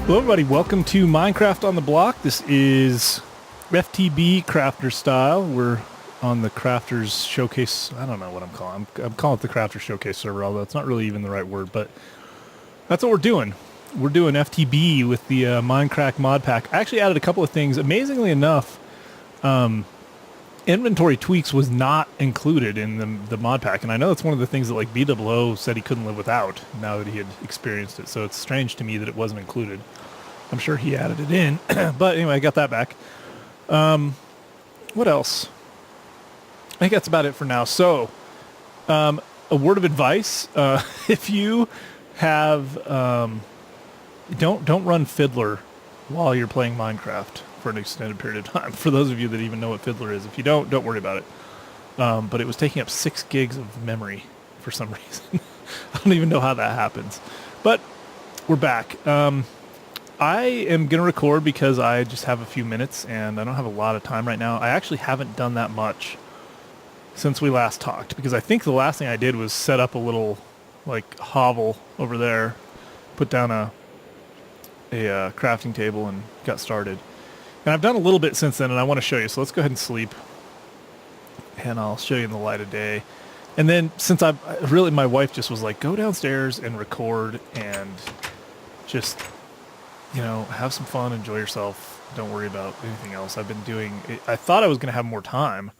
Hello everybody, welcome to Minecraft on the Block. This is FTB Crafter style. We're on the Krafters Showcase. I don't know what I'm calling it. I'm calling it the Krafters Showcase server, although it's not really even the right word, but that's what we're doing. We're doing FTB with the Minecraft Modpack. I actually added a couple of things. Amazingly enough, inventory tweaks was not included in the Modpack, and I know it's one of the things that like BWO said he couldn't live without now that he had experienced it, so it's strange to me that it wasn't included. I'm sure he added it in, but anyway, I got that back. What else? I think that's about it for now. So, a word of advice: if you have, don't run Fiddler while you're playing Minecraft for an extended period of time. For those of you that even know what Fiddler is, if you don't worry about it. But it was taking up 6 gigs of memory for some reason. I don't even know how that happens. But we're back. I am going to record because I just have a few minutes and I don't have a lot of time right now. I actually haven't done that much since we last talked, because I think the last thing I did was set up a little like hovel over there, put down a crafting table and got started. And I've done a little bit since then and I want to show you. So let's go ahead and sleep and I'll show you in the light of day. And then since my wife just was like, go downstairs and record and just, you know, have some fun, enjoy yourself. Don't worry about anything else. I've been doing, I thought I was going to have more time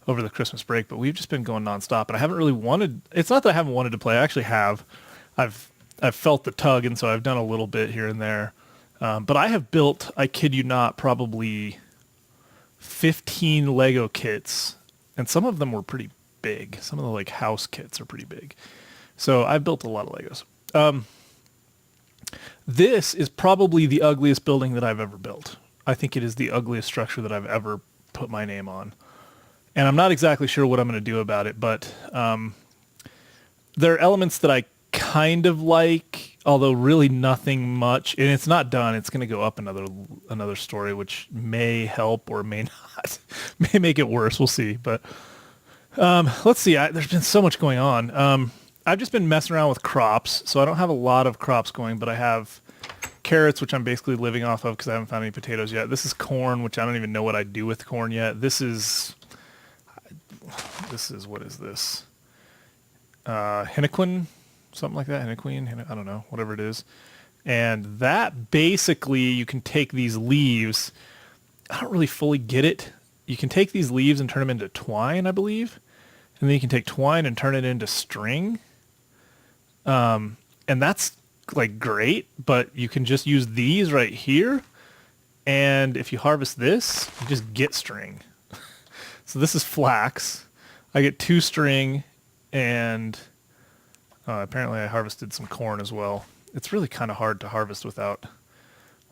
over the Christmas break, but we've just been going nonstop and I haven't really wanted, it's not that I haven't wanted to play. I actually have. I've felt the tug, and so I've done a little bit here and there. But I have built, I kid you not, probably 15 Lego kits, and some of them were pretty big. Some of the like house kits are pretty big. So I've built a lot of Legos. This is probably the ugliest building that I've ever built. I think it is the ugliest structure that I've ever put my name on. And I'm not exactly sure what I'm going to do about it, but there are elements that I kind of like, although really nothing much. And it's not done. It's going to go up another story, which may help or may not. May make it worse. We'll see. But let's see. There's been so much going on. I've just been messing around with crops, so I don't have a lot of crops going, but I have carrots, which I'm basically living off of because I haven't found any potatoes yet. This is corn, which I don't even know what I'd do with corn yet. This is, what is this? Henequin, something like that. Henequin, I don't know, whatever it is. And that basically, you can take these leaves. I don't really fully get it. You can take these leaves and turn them into twine, I believe. And then you can take twine and turn it into string. And that's like great, but you can just use these right here. And if you harvest this, you just get string. So this is flax. I get 2 string and apparently I harvested some corn as well. It's really kind of hard to harvest without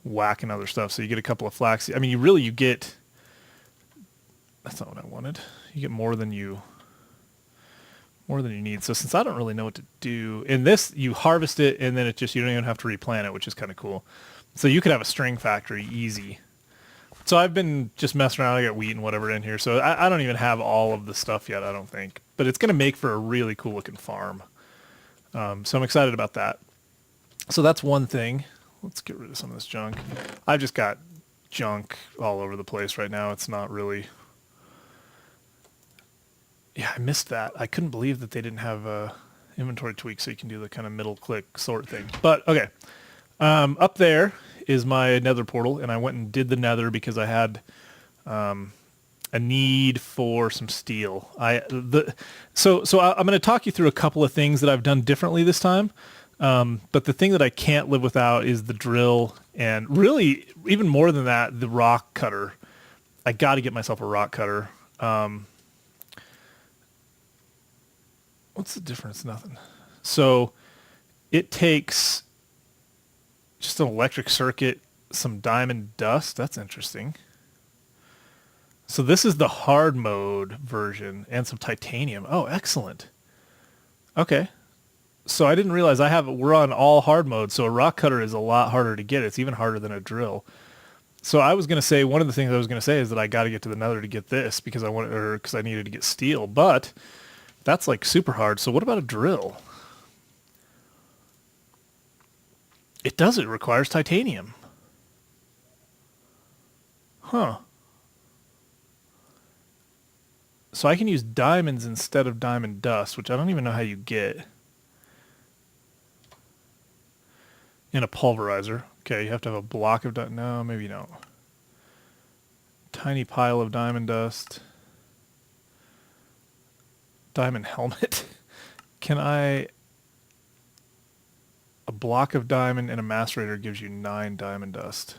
whacking other stuff. So you get a couple of flax. I mean, you get, that's not what I wanted. You get more than you need. So since I don't really know what to do, in this you harvest it and then you don't even have to replant it, which is kind of cool. So you could have a string factory easy. So I've been just messing around. I got wheat and whatever in here. So I don't even have all of the stuff yet, I don't think. But it's going to make for a really cool looking farm. So I'm excited about that. So that's one thing. Let's get rid of some of this junk. I've just got junk all over the place right now. It's not really... Yeah, I missed that. I couldn't believe that they didn't have a inventory tweak so you can do the kind of middle click sort thing. But okay, up there is my nether portal, and I went and did the nether because I had a need for some steel. So I'm going to talk you through a couple of things that I've done differently this time. But the thing that I can't live without is the drill, and really even more than that, the rock cutter. I got to get myself a rock cutter. What's the difference? Nothing. So it takes just an electric circuit, some diamond dust. That's interesting. So this is the hard mode version and some titanium. Oh, excellent. Okay. So I didn't realize we're on all hard mode. So a rock cutter is a lot harder to get. It's even harder than a drill. So I was going to say, one of the things I was going to say is that I got to get to the nether to get this because I needed to get steel, but that's like super hard. So what about a drill? It does. It requires titanium. Huh. So I can use diamonds instead of diamond dust, which I don't even know how you get in a pulverizer. Okay, you have to have a block of diamond. No, maybe you don't. Tiny pile of diamond dust. Diamond helmet. Can I... A block of diamond and a macerator gives you 9 diamond dust.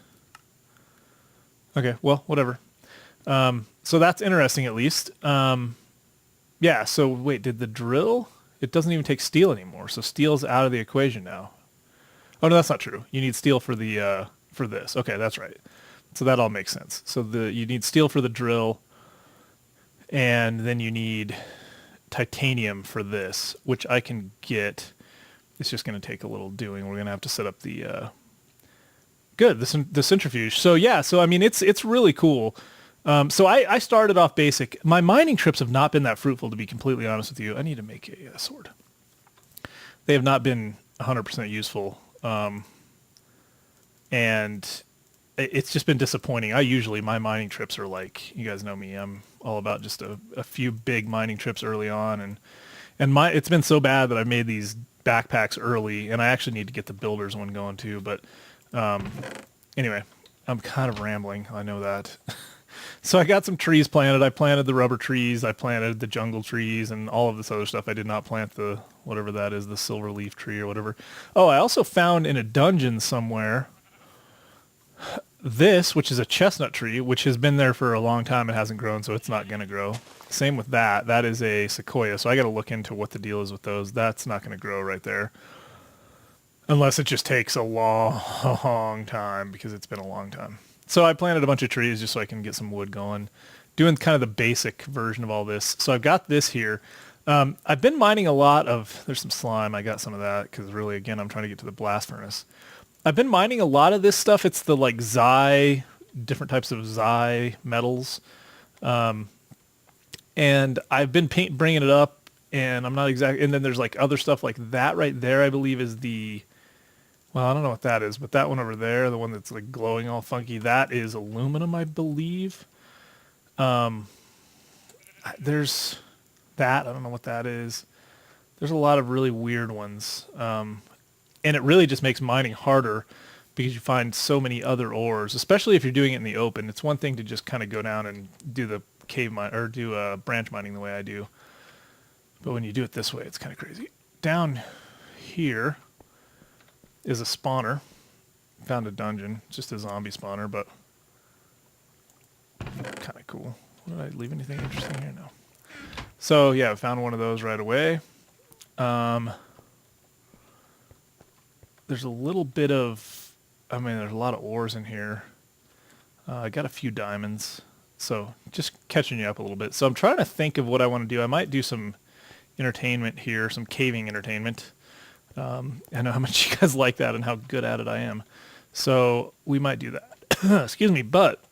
Okay, well, whatever. So that's interesting at least. Yeah, so wait, did the drill? It doesn't even take steel anymore, so steel's out of the equation now. Oh, no, that's not true. You need steel for the for this. Okay, that's right. So that all makes sense. So you need steel for the drill, and then you need titanium for this, which I can get. It's just going to take a little doing. We're going to have to set up the the centrifuge. So yeah, so I mean it's really cool. So I started off basic. My mining trips have not been that fruitful, to be completely honest with you. I need to make a sword. They have not been 100% useful, and it's just been disappointing. My mining trips are like, you guys know me, I'm all about just a few big mining trips early on, and it's been so bad that I made these backpacks early, and I actually need to get the builder's one going too. But anyway, I'm kind of rambling. I know that. So I got some trees planted. I planted the rubber trees. I planted the jungle trees and all of this other stuff. I did not plant the, whatever that is, the silver leaf tree or whatever. Oh, I also found in a dungeon somewhere this, which is a chestnut tree, which has been there for a long time. It hasn't grown, so it's not going to grow. Same with that. That is a sequoia, so I got to look into what the deal is with those. That's not going to grow right there. Unless it just takes a long time, because it's been a long time. So I planted a bunch of trees just so I can get some wood going. Doing kind of the basic version of all this. So I've got this here. I've been mining a lot of... There's some slime. I got some of that because really, again, I'm trying to get to the blast furnace. I've been mining a lot of this stuff. It's the like Xi, different types of Xi metals. And I've been bringing it up, and I'm not exactly... And then there's like other stuff like that right there, I believe, is the... Well, I don't know what that is, but that one over there, the one that's like glowing all funky, that is aluminum, I believe. There's that. I don't know what that is. There's a lot of really weird ones. And it really just makes mining harder because you find so many other ores, especially if you're doing it in the open. It's one thing to just kind of go down and do the cave mine or do branch mining the way I do. But when you do it this way, it's kind of crazy. Down here is a spawner. Found a dungeon, just a zombie spawner, but kind of cool. Did I leave anything interesting here? No. So yeah, I found one of those right away. There's a little bit of, I mean, there's a lot of ores in here. I got a few diamonds, so just catching you up a little bit. So I'm trying to think of what I want to do. I might do some entertainment here, some caving entertainment. I know how much you guys like that and how good at it I am. So we might do that. Excuse me, but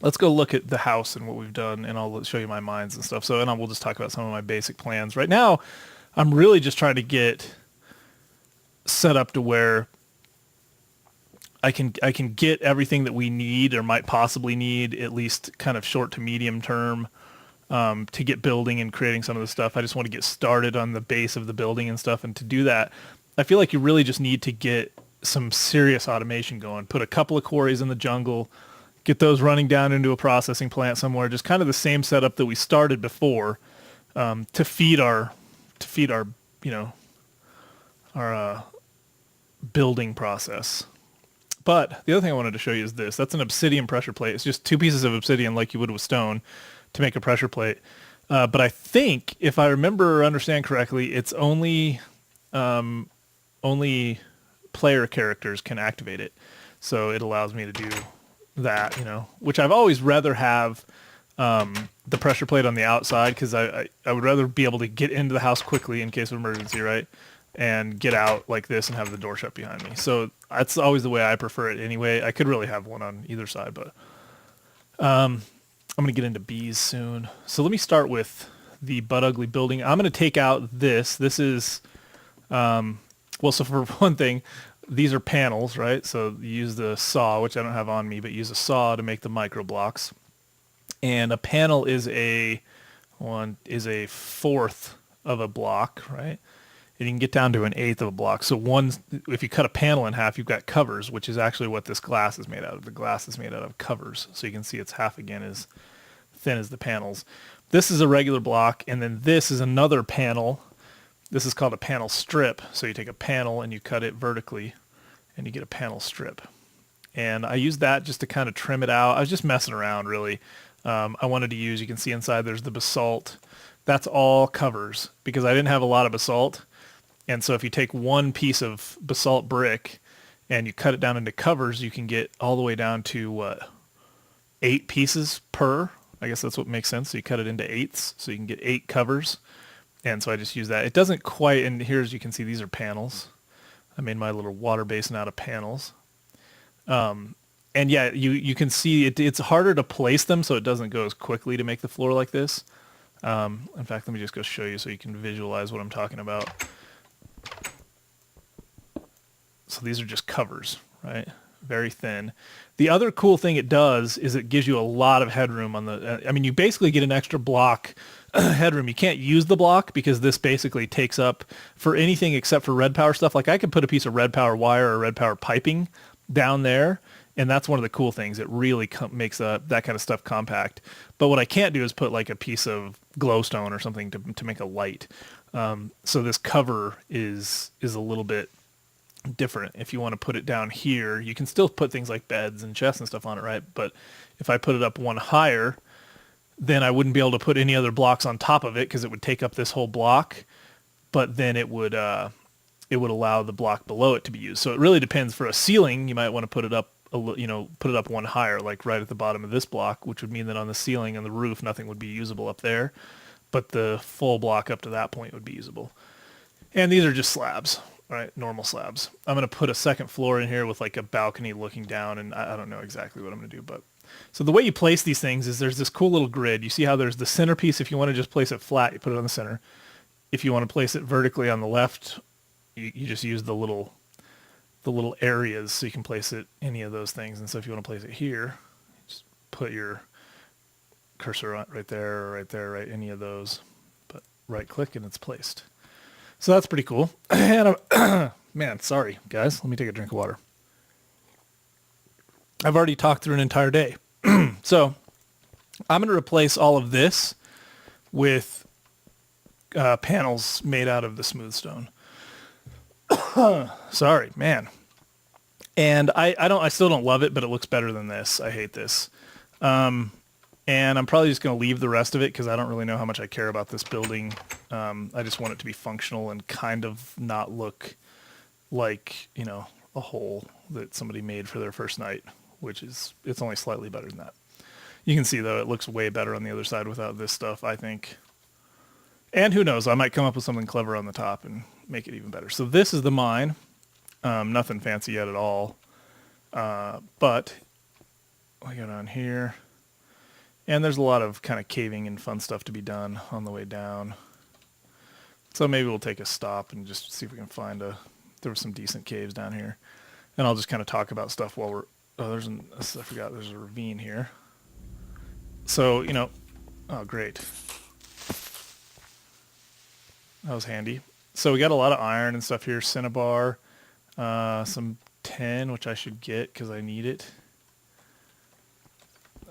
let's go look at the house and what we've done, and I'll show you my mines and stuff. So, and we'll just talk about some of my basic plans. Right now, I'm really just trying to get set up to where I can get everything that we need or might possibly need, at least kind of short to medium term, to get building and creating some of the stuff. I just want to get started on the base of the building and stuff. And to do that, I feel like you really just need to get some serious automation going. Put a couple of quarries in the jungle, get those running down into a processing plant somewhere, just kind of the same setup that we started before, to feed our our building process. But the other thing I wanted to show you is this. That's an obsidian pressure plate. It's just 2 pieces of obsidian like you would with stone to make a pressure plate. But I think, if I remember or understand correctly, it's only player characters can activate it. So it allows me to do that, which I've always rather have the pressure plate on the outside, because I would rather be able to get into the house quickly in case of emergency, right? And get out like this and have the door shut behind me. So that's always the way I prefer it anyway. I could really have one on either side, but I'm going to get into bees soon. So let me start with the Butt Ugly building. I'm going to take out this. This is, well, so for one thing, these are panels, right? So you use the saw, which I don't have on me, but use a saw to make the microblocks. And a panel is a fourth of a block, right? And you can get down to an eighth of a block. So if you cut a panel in half, you've got covers, which is actually what this glass is made out of. The glass is made out of covers. So you can see it's half again as thin as the panels. This is a regular block, and then this is another panel. This is called a panel strip. So you take a panel and you cut it vertically, and you get a panel strip. And I used that just to kind of trim it out. I was just messing around, really. I wanted to use, you can see inside there's the basalt. That's all covers because I didn't have a lot of basalt. And so if you take one piece of basalt brick and you cut it down into covers, you can get all the way down to 8 pieces per. I guess that's what makes sense. So you cut it into eighths, so you can get 8 covers. And so I just use that. It doesn't quite, and here as you can see, these are panels. I made my little water basin out of panels. And yeah, you can see it's harder to place them, so it doesn't go as quickly to make the floor like this. In fact, let me just go show you so you can visualize what I'm talking about. So these are just covers, right? Very thin. The other cool thing it does is it gives you a lot of headroom on the, I mean, you basically get an extra block headroom. You can't use the block because this basically takes up for anything except for Redpower stuff. Like I could put a piece of Redpower wire or Redpower piping down there, and that's one of the cool things. It really makes that kind of stuff compact. But what I can't do is put like a piece of glowstone or something to make a light. So this cover is a little bit different. If you want to put it down here, you can still put things like beds and chests and stuff on it, right? But if I put it up one higher, then I wouldn't be able to put any other blocks on top of it because it would take up this whole block. But then it would allow the block below it to be used. So it really depends. For a ceiling, you might want to put it up put it up one higher, like right at the bottom of this block, which would mean that on the ceiling and the roof, nothing would be usable up there, but the full block up to that point would be usable. And these are just slabs, right? Normal slabs. I'm going to put a second floor in here with like a balcony looking down, and I don't know exactly what I'm going to do, but so the way you place these things is there's this cool little grid. You see how there's the centerpiece. If you want to just place it flat, you put it on the center. If you want to place it vertically on the left, you just use the little areas, so you can place it any of those things. And so if you want to place it here, just put your cursor on right there, right any of those, but right click and it's placed. So that's pretty cool. And man, sorry guys, let me take a drink of water. I've already talked through an entire day. So I'm going to replace all of this with panels made out of the smooth stone. Sorry, man. And I still don't love it, but it looks better than this. I hate this. And I'm probably just going to leave the rest of it because I don't really know how much I care about this building. I just want it to be functional and kind of not look like, a hole that somebody made for their first night, it's only slightly better than that. You can see though, it looks way better on the other side without this stuff, I think. And who knows, I might come up with something clever on the top and make it even better. So this is the mine. Nothing fancy yet at all. But we got on here. And there's a lot of kind of caving and fun stuff to be done on the way down. So maybe we'll take a stop and just see if we can find there were some decent caves down here. And I'll just kind of talk about stuff while there's a ravine here. So, oh, great. That was handy. So we got a lot of iron and stuff here. Cinnabar, some tin, which I should get because I need it.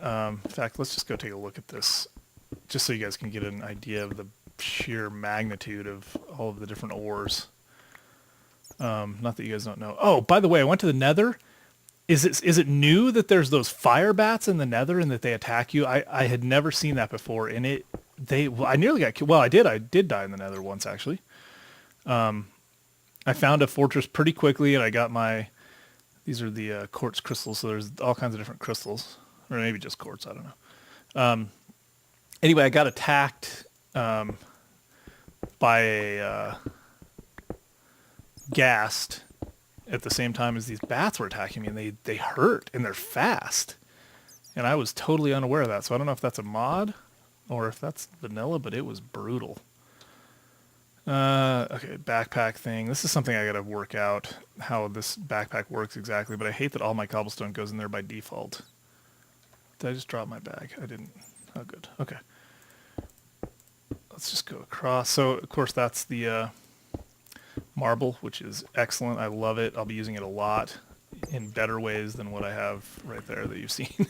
In fact, let's just go take a look at this, just so you guys can get an idea of the sheer magnitude of all of the different ores. Not that you guys don't know. Oh, by the way, I went to the Nether. Is it new that there's those fire bats in the Nether and that they attack you? I had never seen that before. And I nearly got killed. Well, I did die in the Nether once actually. I found a fortress pretty quickly, and I got these are the quartz crystals. So there's all kinds of different crystals, or maybe just quartz. I don't know. Anyway, I got attacked by a ghast at the same time as these bats were attacking me, and they hurt and they're fast, and I was totally unaware of that. So I don't know if that's a mod or if that's vanilla, but it was brutal. Okay, backpack thing. This is something I gotta work out, how this backpack works exactly, but I hate that all my cobblestone goes in there by default. Did I just drop my bag? I didn't. Oh, good. Okay. Let's just go across. So, of course, that's the marble, which is excellent. I love it. I'll be using it a lot in better ways than what I have right there that you've seen.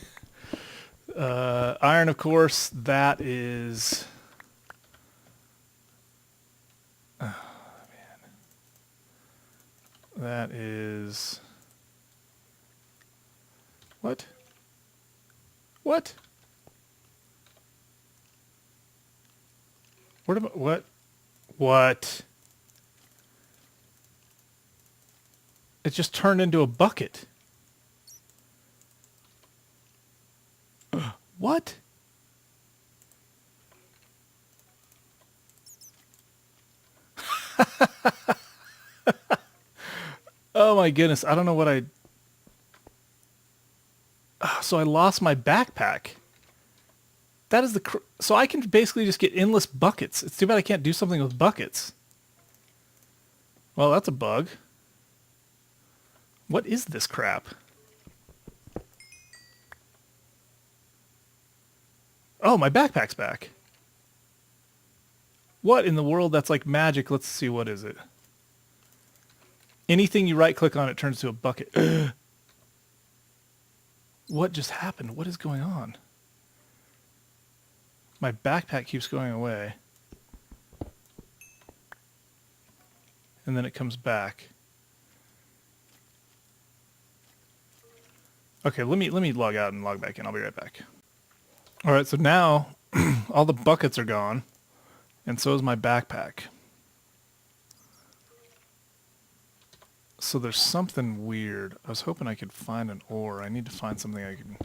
Iron, of course, that is... Oh, man. That is... What? What? What am I... What? What? It just turned into a bucket. What? Oh my goodness, I don't know what I... So I lost my backpack. That is the... So I can basically just get endless buckets. It's too bad I can't do something with buckets. Well, that's a bug. What is this crap? Oh, my backpack's back. What in the world? That's like magic. Let's see, what is it? Anything you right-click on, it turns to a bucket. What just happened? What is going on? My backpack keeps going away. And then it comes back. Okay, let me log out and log back in. I'll be right back. All right, so now all the buckets are gone, and so is my backpack. So there's something weird. I was hoping I could find an ore. I need to find something I can...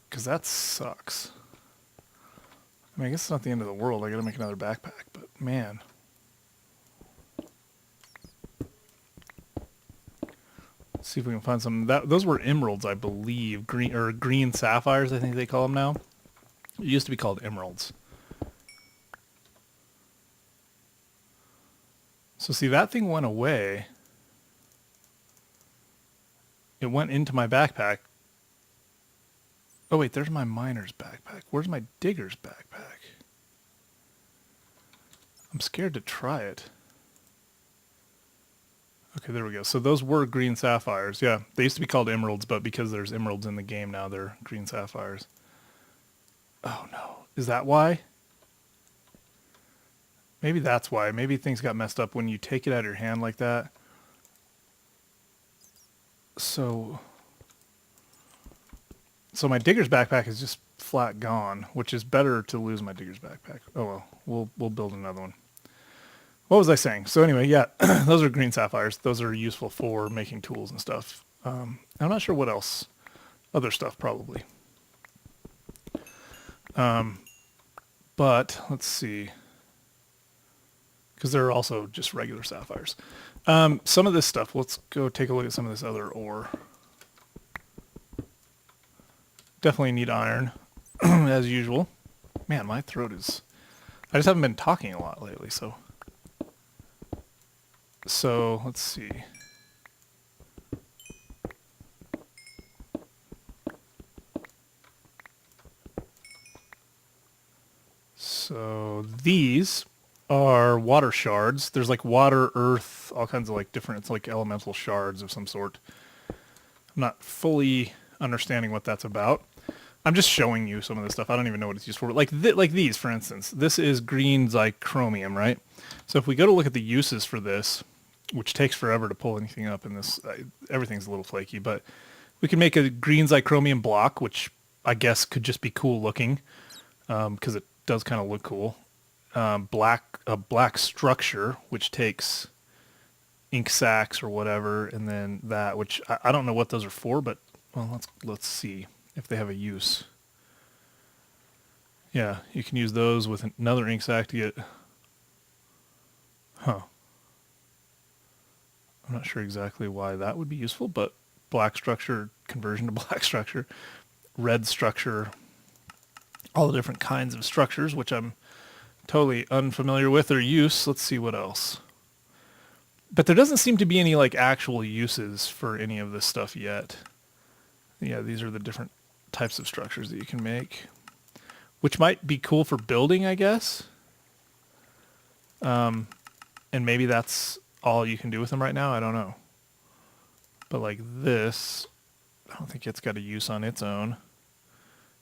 Because that sucks. I mean, I guess it's not the end of the world. I gotta make another backpack, but man. Let's see if we can find some... Those were emeralds, I believe. Green sapphires, I think they call them now. It used to be called emeralds. So see, that thing went away. It went into my backpack. Oh wait, there's my miner's backpack. Where's my digger's backpack? I'm scared to try it. Okay, there we go. So those were green sapphires. Yeah, they used to be called emeralds, but because there's emeralds in the game now, they're green sapphires. Oh no. Is that why? Maybe that's why. Maybe things got messed up when you take it out of your hand like that. So my digger's backpack is just flat gone, which is better to lose my digger's backpack. Oh well, we'll build another one. What was I saying? So anyway, yeah, those are green sapphires. Those are useful for making tools and stuff. I'm not sure what else. Other stuff probably. But let's see. Because there are also just regular sapphires. Some of this stuff, let's go take a look at some of this other ore. Definitely need iron, as usual. Man, my throat is... I just haven't been talking a lot lately, so... So, let's see. So, these are water shards. There's like water, earth, all kinds of like different, it's like elemental shards of some sort. I'm not fully understanding what that's about. I'm just showing you some of this stuff. I don't even know what it's used for. Like these, for instance. This is green zirconium, right? So if we go to look at the uses for this, which takes forever to pull anything up in this, everything's a little flaky, but we can make a green zirconium block, which I guess could just be cool looking, because it does kind of look cool. A black structure, which takes ink sacs or whatever, and then that, which I don't know what those are for, but well, let's see if they have a use. Yeah, you can use those with another ink sac to get... Huh. I'm not sure exactly why that would be useful, but black structure, conversion to black structure, red structure, all the different kinds of structures, which I'm totally unfamiliar with or use. Let's see what else. But there doesn't seem to be any like actual uses for any of this stuff yet. Yeah, these are the different types of structures that you can make, which might be cool for building, I guess. And maybe that's all you can do with them right now. I don't know. But like this, I don't think it's got a use on its own,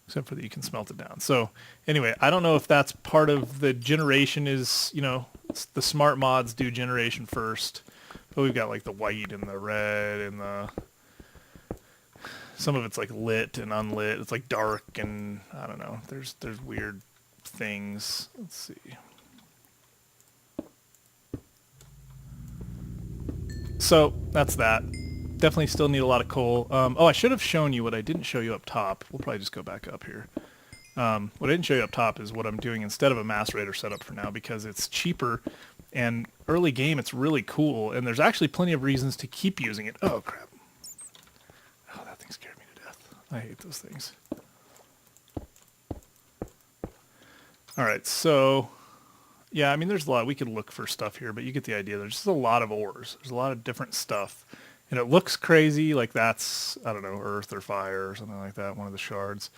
except for that you can smelt it down. So anyway, I don't know if that's part of the generation is, you know, the smart mods do generation first, but we've got like the white and the red and the, some of it's like lit and unlit. It's like dark and I don't know. There's weird things. Let's see. So that's that. Definitely still need a lot of coal. Oh, I should have shown you what I didn't show you up top. We'll probably just go back up here. What I didn't show you up top is what I'm doing instead of a macerator setup for now, because it's cheaper and early game it's really cool, and there's actually plenty of reasons to keep using it. Oh crap. Oh, that thing scared me to death. I hate those things. Alright, so yeah, I mean there's a lot. We could look for stuff here, but you get the idea. There's just a lot of ores. There's a lot of different stuff. And it looks crazy, like that's, I don't know, earth or fire or something like that, one of the shards.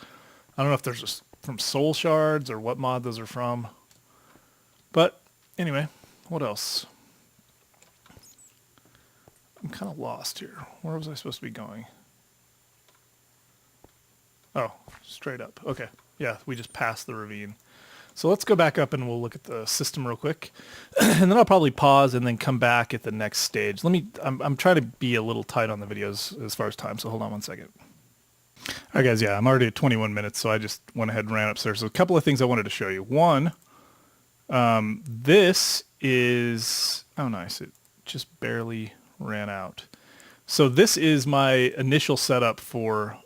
I don't know if there's just from soul shards or what mod those are from. But anyway, what else? I'm kind of lost here. Where was I supposed to be going? Oh, straight up. Okay. Yeah, we just passed the ravine. So let's go back up and we'll look at the system real quick. And then I'll probably pause and then come back at the next stage. I'm trying to be a little tight on the videos as far as time, so hold on one second. All right, guys, yeah, I'm already at 21 minutes, so I just went ahead and ran upstairs. So a couple of things I wanted to show you. One, this is, oh nice, it just barely ran out. So this is my initial setup for,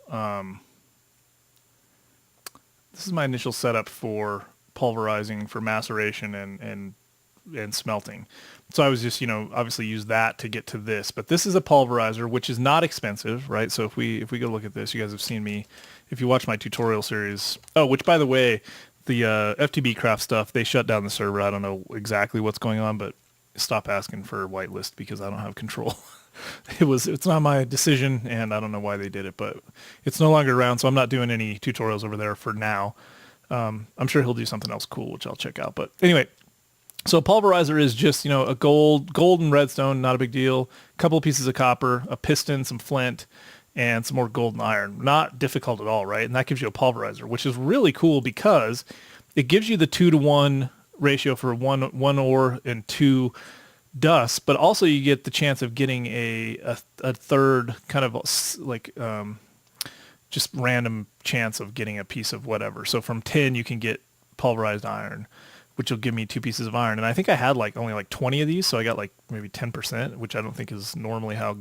pulverizing for maceration and smelting. So I was just, you know, obviously use that to get to this, but this is a pulverizer, which is not expensive, right? So if we go look at this, you guys have seen me, if you watch my tutorial series, oh, which by the way, the FTB craft stuff, they shut down the server. I don't know exactly what's going on, but stop asking for whitelist because I don't have control. It's not my decision and I don't know why they did it, but it's no longer around. So I'm not doing any tutorials over there for now. I'm sure he'll do something else cool, which I'll check out. But anyway, so a pulverizer is just, you know, a gold and redstone, not a big deal. A couple of pieces of copper, a piston, some flint, and some more gold and iron. Not difficult at all, right? And that gives you a pulverizer, which is really cool because it gives you the 2-to-1 ratio for one ore and 2 dust, but also you get the chance of getting a third kind of like just random chance of getting a piece of whatever. So from 10 you can get pulverized iron, which will give me 2 pieces of iron. And I think I had only 20 of these, so I got like maybe 10%, which I don't think is normally how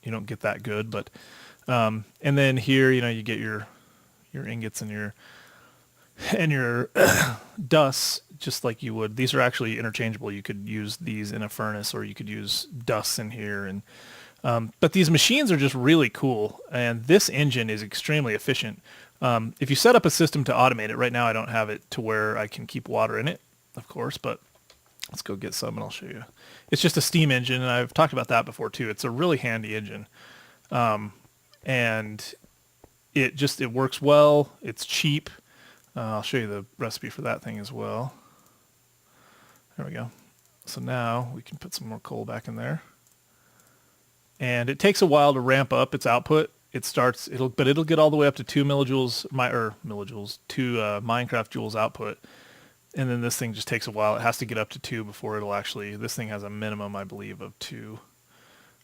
you don't get that good. But and then here, you know, you get your ingots and your dust just like you would. These are actually interchangeable. You could use these in a furnace or you could use dust in here. And but these machines are just really cool, and this engine is extremely efficient. If you set up a system to automate it, right now I don't have it to where I can keep water in it, of course, but let's go get some and I'll show you. It's just a steam engine, and I've talked about that before too. It's a really handy engine, and it works well. It's cheap. I'll show you the recipe for that thing as well. There we go. So now we can put some more coal back in there. And it takes a while to ramp up its output. It'll get all the way up to 2 millijoules, 2 Minecraft joules output. And then this thing just takes a while. It has to get up to 2 before it'll actually, this thing has a minimum, I believe, of 2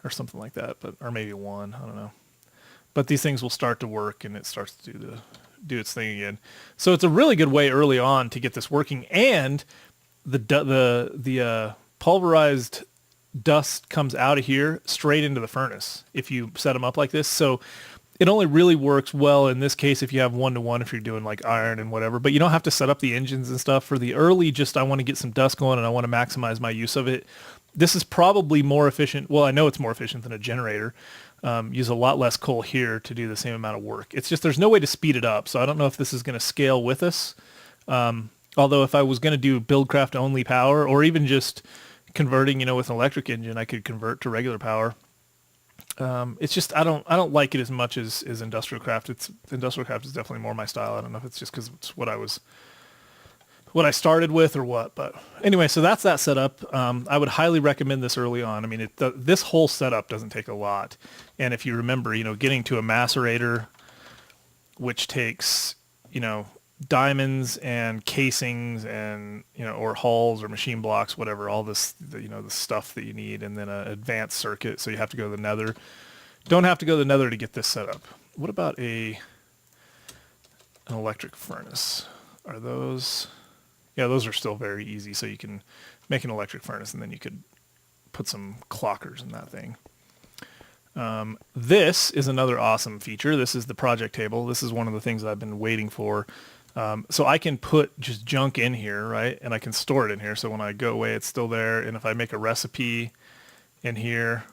or something like that, or maybe 1, I don't know. But these things will start to work and it starts to do its thing again. So it's a really good way early on to get this working, and the pulverized dust comes out of here straight into the furnace if you set them up like this. So it only really works well in this case if you have 1-to-1, if you're doing like iron and whatever, but you don't have to set up the engines and stuff. For the early, just I want to get some dust going and I want to maximize my use of it. This is probably more efficient. Well, I know it's more efficient than a generator. Use a lot less coal here to do the same amount of work. It's just there's no way to speed it up, so I don't know if this is going to scale with us. Although if I was going to do Buildcraft only power, or even just converting, with an electric engine, I could convert to regular power. It's just I don't like it as much as Industrial Craft. Industrial Craft is definitely more my style. I don't know if it's just because it's what I started with or what. But anyway, so that's that setup. I would highly recommend this early on. I mean, this whole setup doesn't take a lot. And if you remember, getting to a macerator, which takes, diamonds and casings and, or hulls or machine blocks, whatever, all this, the stuff that you need, and then an advanced circuit. So you have to go to the nether. Don't have to go to the nether to get this set up. What about an electric furnace? Are those... Yeah, those are still very easy. So you can make an electric furnace and then you could put some clockers in that thing. This is another awesome feature. This is the project table. This is one of the things I've been waiting for. So I can put just junk in here, right? And I can store it in here. So when I go away, it's still there. And if I make a recipe in here,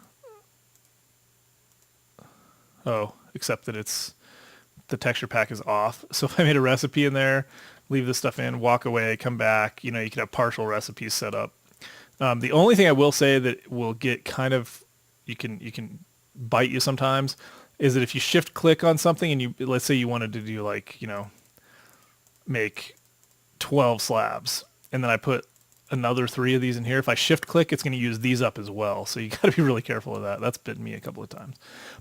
except that the texture pack is off. So if I made a recipe in there, leave this stuff in, walk away, come back, you can have partial recipes set up. The only thing I will say that will get kind of, you can bite you sometimes, is that if you shift click on something and let's say you wanted to do make 12 slabs, and then I put another 3 of these in here. If I shift click, it's going to use these up as well. So you got to be really careful of that. That's bitten me a couple of times,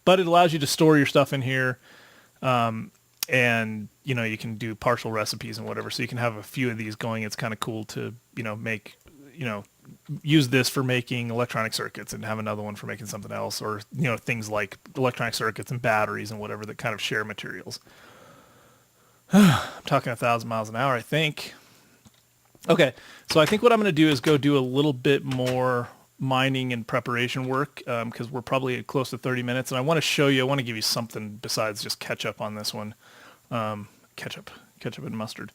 but it allows you to store your stuff in here. And, you can do partial recipes and whatever. So you can have a few of these going. It's kind of cool to, make, use this for making electronic circuits and have another one for making something else, or, things like electronic circuits and batteries and whatever that kind of share materials. I'm talking 1,000 miles an hour, I think. Okay. So I think what I'm going to do is go do a little bit more mining and preparation work, because we're probably close to 30 minutes, and I want to give you something besides just ketchup on this one. Ketchup and mustard.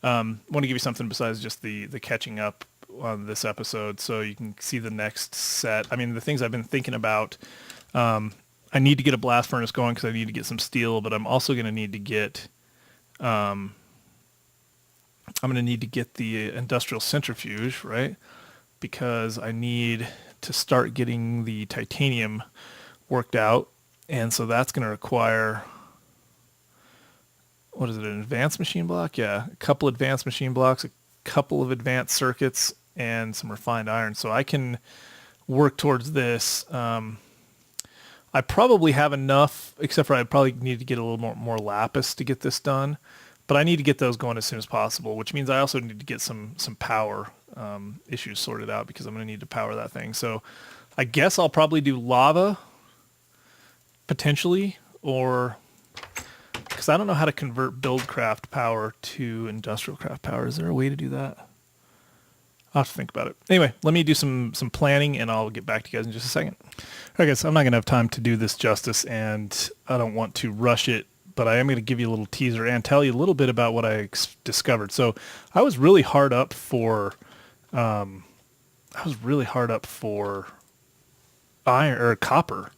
Want to give you something besides just the catching up on this episode, so you can see the next set. I mean, the things I've been thinking about. I need to get a blast furnace going because I need to get some steel, but I'm also going to need to get I'm going to need to get the industrial centrifuge, right? Because I need to start getting the titanium worked out. And so that's going to require, what is it, an advanced machine block? Yeah, a couple advanced machine blocks, a couple of advanced circuits, and some refined iron. So I can work towards this. I probably have enough, except for I probably need to get a little more lapis to get this done. But I need to get those going as soon as possible, which means I also need to get some power issues sorted out, because I'm going to need to power that thing. So I guess I'll probably do lava, potentially, or because I don't know how to convert Buildcraft power to Industrial Craft power. Is there a way to do that? I'll have to think about it. Anyway, let me do some planning, and I'll get back to you guys in just a second. All right, guys, I'm not going to have time to do this justice, and I don't want to rush it, but I am going to give you a little teaser and tell you a little bit about what I discovered. So I was really hard up for iron or copper,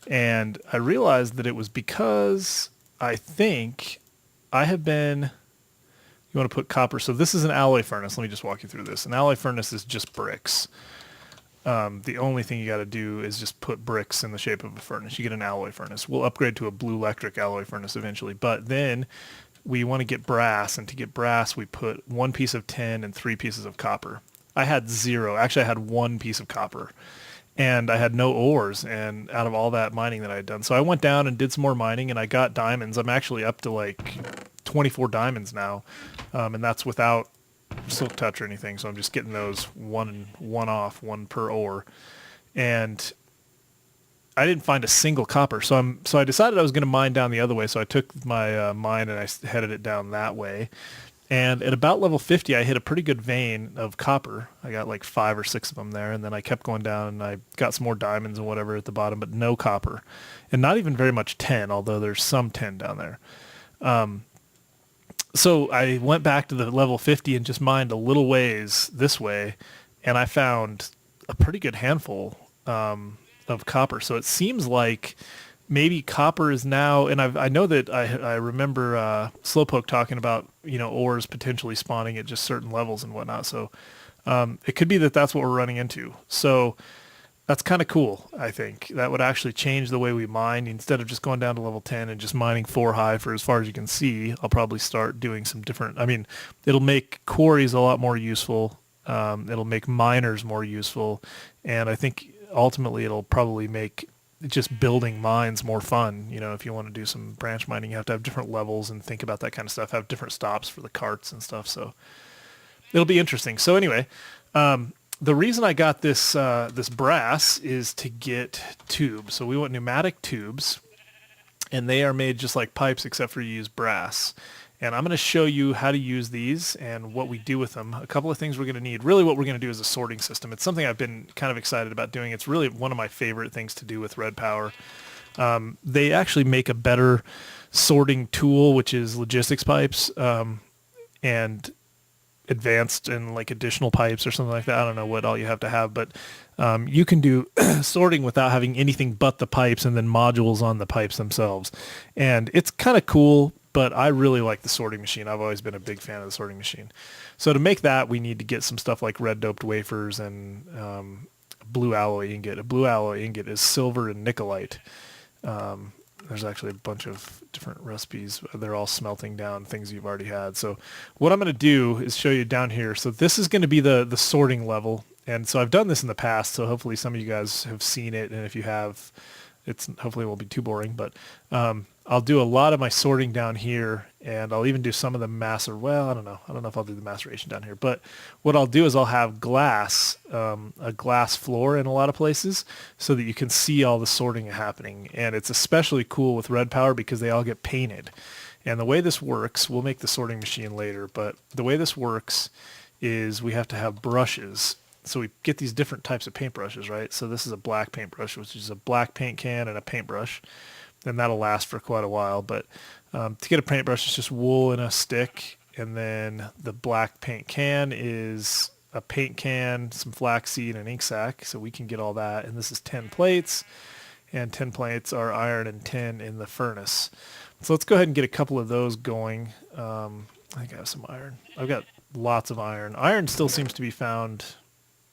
and I realized that it was because I think I have been. You want to put copper. So this is an alloy furnace. Let me just walk you through this. An alloy furnace is just bricks. The only thing you got to do is just put bricks in the shape of a furnace. You get an alloy furnace. We'll upgrade to a blue electric alloy furnace eventually, but then we want to get brass, and to get brass, we put 1 piece of tin and 3 pieces of copper. I had 0. Actually, I had 1 piece of copper, and I had no ores, and out of all that mining that I had done. So I went down and did some more mining, and I got diamonds. I'm actually up to like 24 diamonds now, and that's without silk touch or anything. So I'm just getting those one per ore, and I didn't find a single copper. So I decided I was going to mine down the other way. So I took my mine and I headed it down that way. And at about level 50, I hit a pretty good vein of copper. I got like 5 or 6 of them there, and then I kept going down, and I got some more diamonds and whatever at the bottom, but no copper, and not even very much tin, although there's some tin down there. So I went back to the level 50 and just mined a little ways this way, and I found a pretty good handful of copper. So it seems like maybe copper is now, and I know that I remember Slowpoke talking about, ores potentially spawning at just certain levels and whatnot. So it could be that that's what we're running into. So that's kind of cool. I think that would actually change the way we mine. Instead of just going down to level 10 and just mining 4 high for as far as you can see, I'll probably start doing some different. I mean, it'll make quarries a lot more useful. It'll make miners more useful, and I think ultimately it'll probably make just building mines more fun. If you want to do some branch mining, you have to have different levels and think about that kind of stuff. Have different stops for the carts and stuff. So it'll be interesting. So anyway, the reason I got this brass is to get tubes. So we want pneumatic tubes, and they are made just like pipes except for you use brass. And I'm going to show you how to use these and what we do with them. A couple of things we're going to need. Really what we're going to do is a sorting system. It's something I've been kind of excited about doing. It's really one of my favorite things to do with Redpower. They actually make a better sorting tool, which is logistics pipes, and advanced and like additional pipes or something like that. I don't know what all you have to have, but you can do sorting without having anything but the pipes and then modules on the pipes themselves. And it's kind of cool, but I really like the sorting machine. I've always been a big fan of the sorting machine. So to make that, we need to get some stuff like red doped wafers and blue alloy ingot. A blue alloy ingot is silver and nickelite. There's actually a bunch of different recipes. They're all smelting down things you've already had. So what I'm going to do is show you down here. So this is going to be the sorting level. And so I've done this in the past, so hopefully some of you guys have seen it. And if you have, hopefully it won't be too boring. But I'll do a lot of my sorting down here, and I'll even do some of the well, I don't know if I'll do the maceration down here, but what I'll do is I'll have glass, a glass floor in a lot of places so that you can see all the sorting happening. And it's especially cool with Redpower because they all get painted. And the way this works, we'll make the sorting machine later, but the way this works is we have to have brushes. So we get these different types of paintbrushes, right? So this is a black paintbrush, which is a black paint can and a paintbrush. And that'll last for quite a while. But to get a paintbrush, it's just wool and a stick. And then the black paint can is a paint can, some flaxseed, and ink sac. So we can get all that. And this is 10 plates. And 10 plates are iron and tin in the furnace. So let's go ahead and get a couple of those going. I think I have some iron. I've got lots of iron. Iron still seems to be found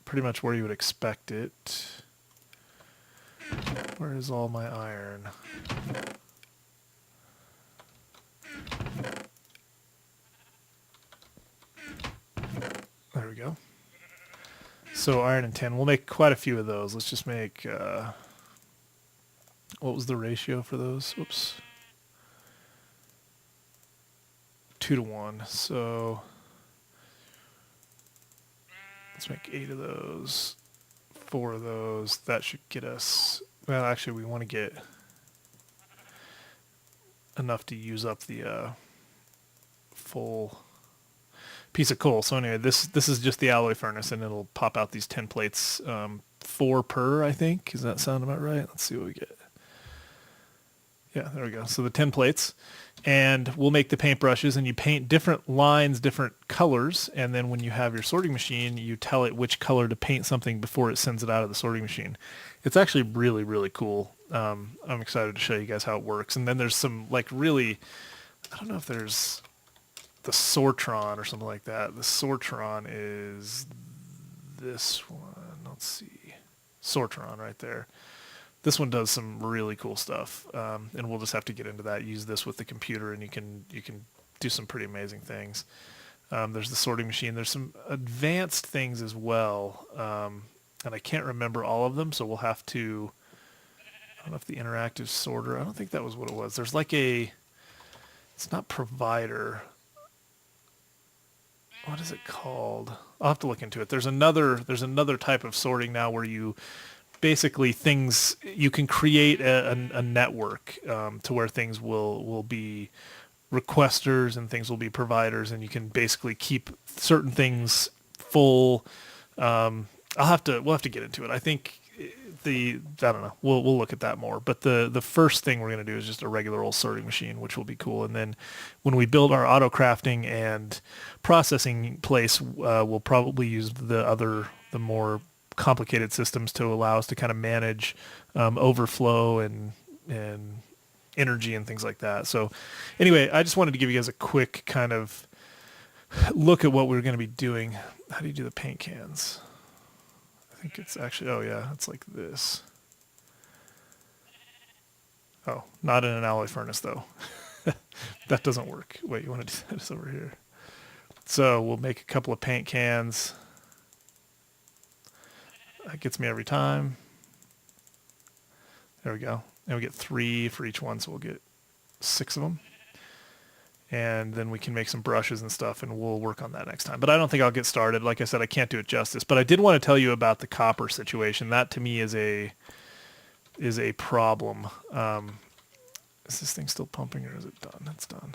pretty much where you would expect it. Where is all my iron? There we go. So iron and tin. We'll make quite a few of those. Let's just make, what was the ratio for those? Oops. 2-to-1. So let's make 8 of those. 4 of those. That should get us, well, actually we want to get enough to use up the full piece of coal. So anyway, this is just the alloy furnace, and it'll pop out these 10 plates, 4 per, I think. Does that sound about right? Let's see what we get. Yeah, there we go. So the 10 plates, and we'll make the paintbrushes, and you paint different lines, different colors, and then when you have your sorting machine, you tell it which color to paint something before it sends it out of the sorting machine. It's actually really, really cool. I'm excited to show you guys how it works. And then there's some, like, really, I don't know if there's the Sortron or something like that. The Sortron is this one. Let's see. Sortron right there. This one does some really cool stuff, and we'll just have to get into that. Use this with the computer, and you can do some pretty amazing things. There's the sorting machine. There's some advanced things as well, and I can't remember all of them, so we'll have to. I don't know if the interactive sorter. I don't think that was what it was. There's like a. It's not provider. What is it called? I'll have to look into it. There's another type of sorting now where you. Basically, things you can create a network to where things will be requesters and things will be providers, and you can basically keep certain things full. We'll have to get into it. I think I don't know. We'll look at that more. But the first thing we're gonna do is just a regular old sorting machine, which will be cool. And then when we build our auto crafting and processing place, we'll probably use the more complicated systems to allow us to kind of manage overflow and energy and things like that. So anyway, I just wanted to give you guys a quick kind of look at what we're going to be doing. How do you do the paint cans? I think it's actually, oh yeah, it's like this. Oh, not in an alloy furnace though. That doesn't work. Wait, you want to do this over here? So we'll make a couple of paint cans. That gets me every time. There we go. And we get 3 for each one, so we'll get 6 of them. And then we can make some brushes and stuff, and we'll work on that next time. But I don't think I'll get started. Like I said, I can't do it justice. But I did want to tell you about the copper situation. That to me is a problem. Is this thing still pumping, or is it done? It's done.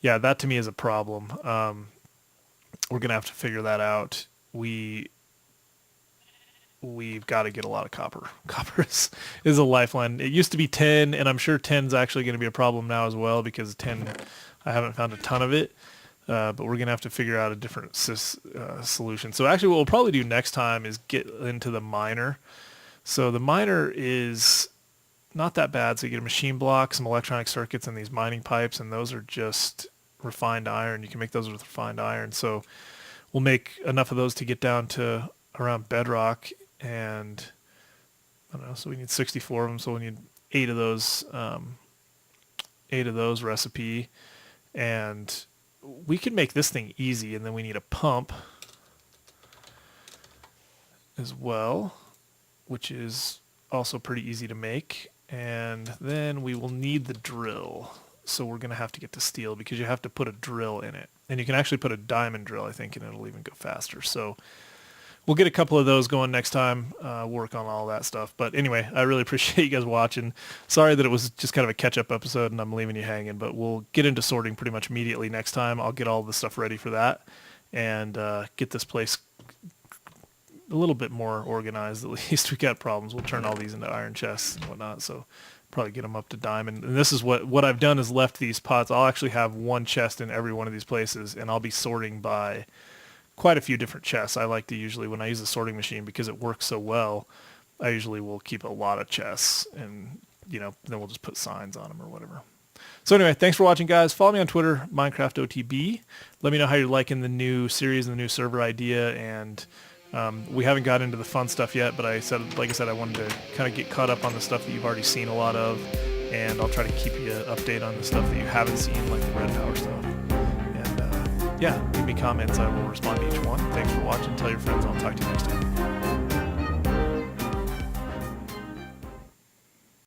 Yeah, that to me is a problem. We're going to have to figure that out. We've got to get a lot of copper. Copper is a lifeline. It used to be tin, and I'm sure tin's actually going to be a problem now as well, because tin, I haven't found a ton of it. But we're going to have to figure out a different solution. So actually what we'll probably do next time is get into the miner. So the miner is not that bad. So you get a machine block, some electronic circuits, and these mining pipes, and those are just refined iron. You can make those with refined iron. So we'll make enough of those to get down to around bedrock, and I don't know, so we need 64 of them, so we need 8 of those recipe, and we can make this thing easy. And then we need a pump as well, which is also pretty easy to make. And then we will need the drill, so we're going to have to get to steel, because you have to put a drill in it, and you can actually put a diamond drill, I think, and it'll even go faster. So we'll get a couple of those going next time, work on all that stuff. But anyway, I really appreciate you guys watching. Sorry that it was just kind of a catch-up episode and I'm leaving you hanging, but we'll get into sorting pretty much immediately next time. I'll get all the stuff ready for that and get this place a little bit more organized. At least we got problems. We'll turn all these into iron chests and whatnot, so probably get them up to diamond. And this is what I've done, is left these pots. I'll actually have one chest in every one of these places, and I'll be sorting by quite a few different chests. I like to usually, when I use the sorting machine, because it works so well, I usually will keep a lot of chests, and then we'll just put signs on them or whatever. So anyway, thanks for watching, guys. Follow me on Twitter, MinecraftOTB. Let me know how you're liking the new series and the new server idea. And we haven't got into the fun stuff yet, but like I said, I wanted to kind of get caught up on the stuff that you've already seen a lot of, and I'll try to keep you update on the stuff that you haven't seen, like the Redpower stuff. Yeah, leave me comments. I will respond to each one. Thanks for watching. Tell your friends. I'll talk to you next time.